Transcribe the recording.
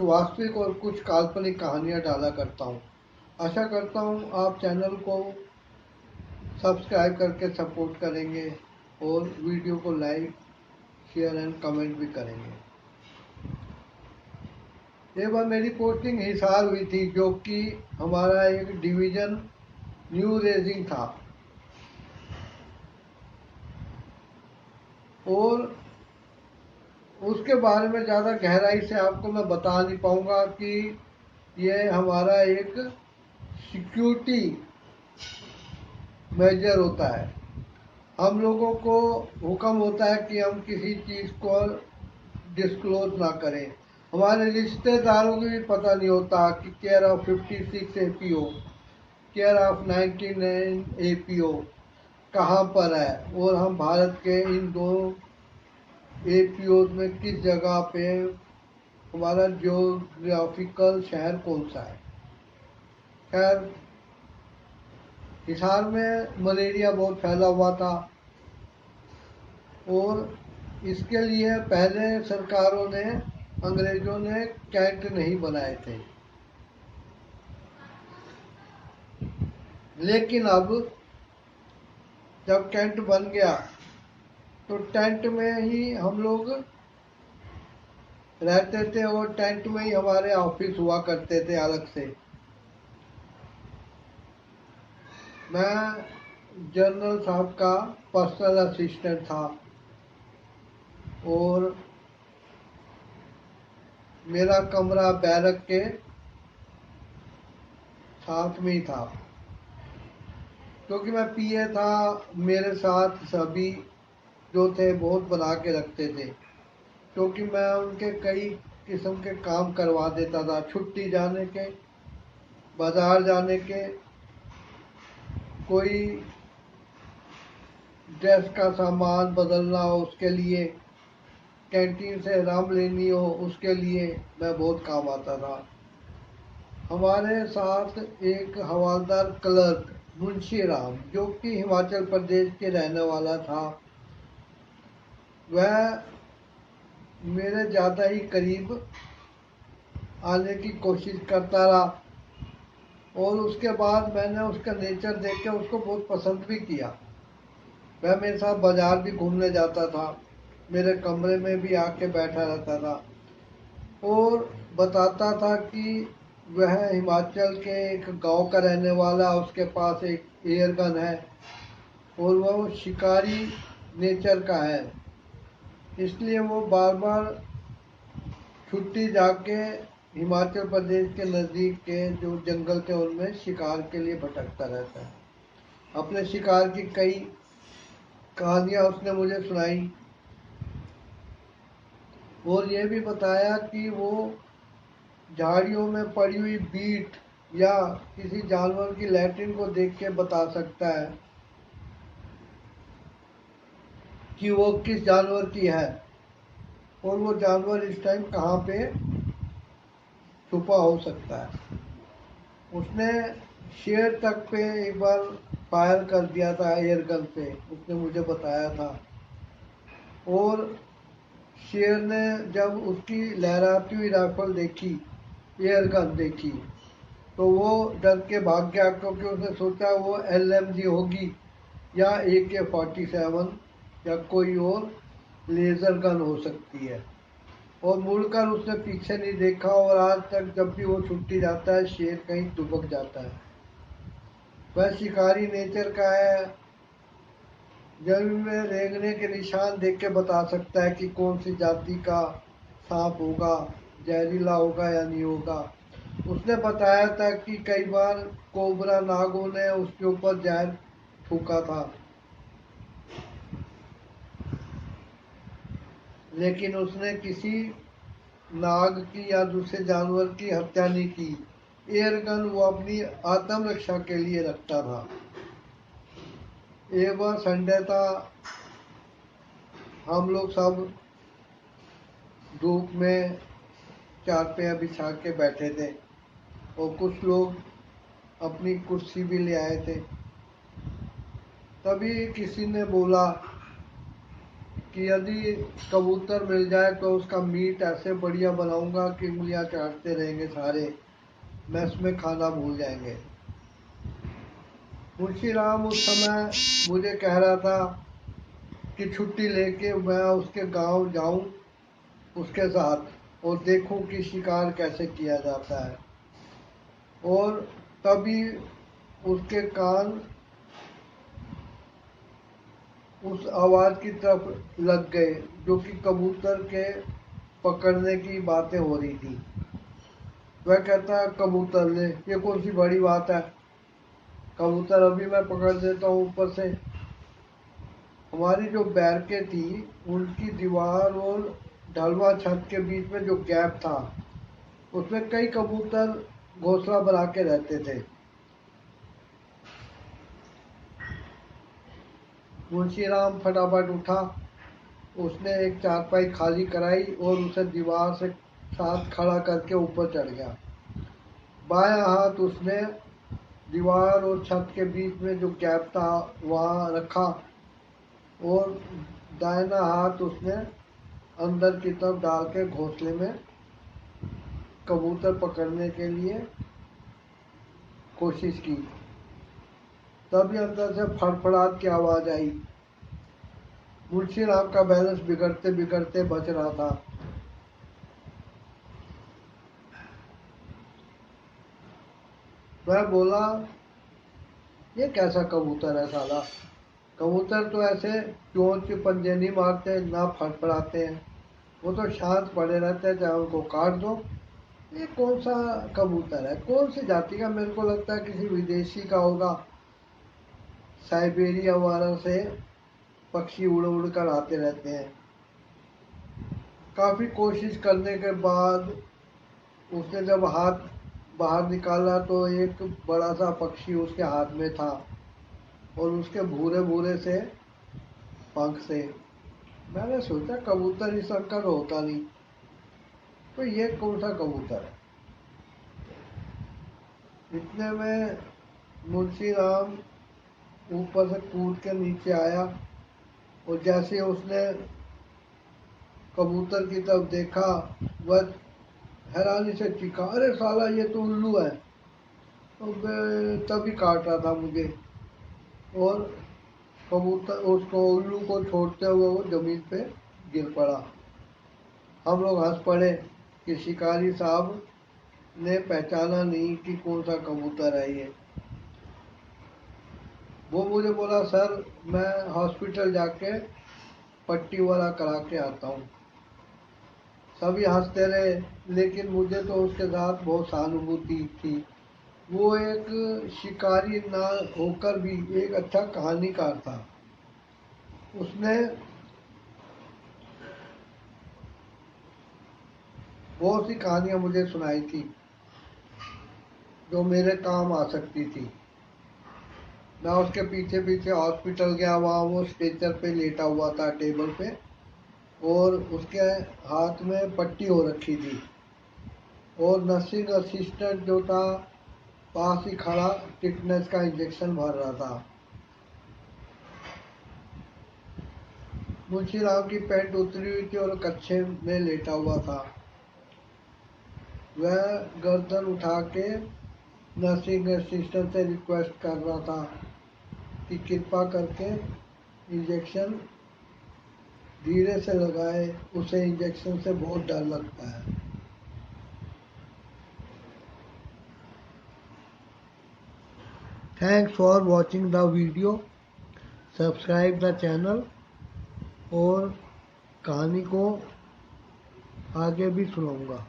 वास्तविक और कुछ काल्पनिक कहानियाँ डाला करता हूँ। आशा करता हूँ आप चैनल को सब्सक्राइब करके सपोर्ट करेंगे और वीडियो को लाइक, शेयर एंड कमेंट भी करेंगे। एक बार मेरी पोस्टिंग हिसार हुई थी, जो कि हमारा एक डिवीज़न न्यू रेजिंग था, और उसके बारे में ज़्यादा गहराई से आपको मैं बता नहीं पाऊँगा कि ये हमारा एक सिक्योरिटी मेजर होता है। हम लोगों को हुक्म होता है कि हम किसी चीज़ को डिस्क्लोज ना करें। हमारे रिश्तेदारों को भी पता नहीं होता कि care of 56 APO, care of 99 APO कहाँ पर है, और हम भारत के इन दो APO में किस जगह पे, हमारा जियोग्राफिकल शहर कौन सा है। खैर, हिसार में मलेरिया बहुत फैला हुआ था, और इसके लिए पहले सरकारों ने, अंग्रेजों ने कैंट नहीं बनाए थे। लेकिन अब जब कैंट बन गया तो टेंट में ही हम लोग रहते थे, और टेंट में ही हमारे ऑफिस हुआ करते थे अलग से। मैं जनरल साहब का पर्सनल असिस्टेंट था, और मेरा कमरा बैरक के साथ में ही था। क्योंकि मैं पीए था, मेरे साथ सभी जो थे बहुत बना के रखते थे, क्योंकि मैं उनके कई किस्म के काम करवा देता था। छुट्टी जाने के, बाजार जाने के, कोई ड्रेस का सामान बदलना हो उसके लिए, कैंटीन से राम लेनी हो उसके लिए मैं बहुत काम आता था। हमारे साथ एक हवालदार क्लर्क मुंशी राम, जो कि हिमाचल प्रदेश के रहने वाला था, वह मेरे ज़्यादा ही करीब आने की कोशिश करता रहा, और उसके बाद मैंने उसका नेचर देख के उसको बहुत पसंद भी किया। वह मेरे साथ बाजार भी घूमने जाता था, मेरे कमरे में भी आके बैठा रहता था, और बताता था कि वह हिमाचल के एक गांव का रहने वाला, उसके पास एक एयर गन है, और वह शिकारी नेचर का है। इसलिए वो बार बार छुट्टी जाके हिमाचल प्रदेश के नज़दीक के जो जंगल थे उनमें शिकार के लिए भटकता रहता है। अपने शिकार की कई कहानियाँ उसने मुझे सुनाई, और ये भी बताया कि वो झाड़ियों में पड़ी हुई बीट या किसी जानवर की लैट्रिन को देख के बता सकता है कि वो किस जानवर की है, और वो जानवर इस टाइम कहाँ पे छुपा हो सकता है। उसने शेर तक पे एक बार फायर कर दिया था एयर गन से, उसने मुझे बताया था। और शेर ने जब उसकी लहराती हुई राइफल देखी, एयर गन देखी, तो वो डर के भाग गया, क्योंकि उसने सोचा वो LMG होगी या AK-47 या कोई और लेज़र गन हो सकती है। और मुड़कर उसने पीछे नहीं देखा, और आज तक जब भी वो छुट्टी जाता है शेर कहीं दुबक जाता है। वह शिकारी नेचर का है, जमीन में रेंगने के निशान देख के बता सकता है कि कौन सी जाति का सांप होगा, जहरीला होगा या नहीं होगा। उसने बताया था कि कई बार कोबरा नागों ने उसके ऊपर जहर फूका था, लेकिन उसने किसी नाग की या दूसरे जानवर की हत्या नहीं की। एयर गन वो अपनी आत्मरक्षा के लिए रखता था। एक बार संडे था, हम लोग सब धूप में चारपाया बिछा के बैठे थे, और कुछ लोग अपनी कुर्सी भी ले आए थे। तभी किसी ने बोला कि यदि कबूतर मिल जाए तो उसका मीट ऐसे बढ़िया बनाऊंगा कि उंगलियां चाटते रहेंगे सारे, मैस में खाना भूल जाएंगे। मुंशी राम उस समय मुझे कह रहा था कि छुट्टी लेके मैं उसके गांव जाऊं उसके साथ और देखूं कि शिकार कैसे किया जाता है। और तभी उसके कान उस आवाज की तरफ लग गए जो कि कबूतर के पकड़ने की बातें हो रही थी। वह कहता है कबूतर ले, ये कौन सी बड़ी बात है, कबूतर अभी मैं पकड़ देता हूँ ऊपर से। हमारी जो बैरकें थी उनकी दीवार और ढलवा छत के बीच में जो गैप था उसमें कई कबूतर घोंसला बना के रहते थे। मुंशी राम फटाफट उठा, उसने एक चारपाई खाली कराई और उसे दीवार से साथ खड़ा करके ऊपर चढ़ गया। बायां हाथ उसने दीवार और छत के बीच में जो गैप था वहां रखा और दाहिना हाथ उसने अंदर की तरफ डाल के घोंसले में कबूतर पकड़ने के लिए कोशिश की। तभी अंदर से फड़फड़ाहट की आवाज आई। मुंशी राम का बैलेंस बिगड़ते बिगड़ते बच रहा था। वह बोला, ये कैसा कबूतर है साला, कबूतर तो ऐसे चोंच पंजे नहीं मारते ना फड़फड़ाते हैं, वो तो शांत पड़े रहते हैं, चाहे उनको काट दो। ये कौन सा कबूतर है, कौन सी जाति का, मेरे को लगता है किसी विदेशी का होगा। साइबेरिया वगैरह से पक्षी उड़ उड़ कर आते रहते हैं। काफी कोशिश करने के बाद उसने जब हाथ बाहर निकाला तो एक बड़ा सा पक्षी उसके हाथ में था और उसके भूरे भूरे से पंख से। मैंने सोचा कबूतर इस रंग का तो होता नहीं, तो ये कौन सा कबूतर है। इतने में मुंशी राम ऊपर से कूद के नीचे आया और जैसे उसने कबूतर की तरफ देखा वह हैरानी से चीखा, अरे साला ये तो उल्लू है। तो तभी काट रहा था मुझे और कबूतर उसको उल्लू को छोड़ते हुए वो जमीन पे गिर पड़ा। हम लोग हंस पड़े कि शिकारी साहब ने पहचाना नहीं कि कौन सा कबूतर है ये। वो मुझे बोला, सर मैं हॉस्पिटल जाके पट्टी वाला करा के आता हूँ। सभी हंसते रहे, लेकिन मुझे तो उसके साथ बहुत सहानुभूति थी। वो एक शिकारी ना होकर भी एक अच्छा कहानीकार था। उसने बहुत सी कहानियां मुझे सुनाई थी जो मेरे काम आ सकती थी। मैं उसके पीछे पीछे हॉस्पिटल गया, वहाँ वो स्ट्रेचर पे लेटा हुआ था टेबल पे और उसके हाथ में पट्टी हो रखी थी और नर्सिंग असिस्टेंट जो था पास ही खड़ा टिटनेस का इंजेक्शन भर रहा था। मुंशी राम की पैंट उतरी हुई थी और कच्छे में लेटा हुआ था। वह गर्दन उठा के नर्सिंग असिस्टेंट से रिक्वेस्ट कर रहा था कि कृपा करके इंजेक्शन धीरे से लगाए, उसे इंजेक्शन से बहुत डर लगता है। Thanks for watching the video, subscribe the channel और कहानी को आगे भी सुनाऊंगा।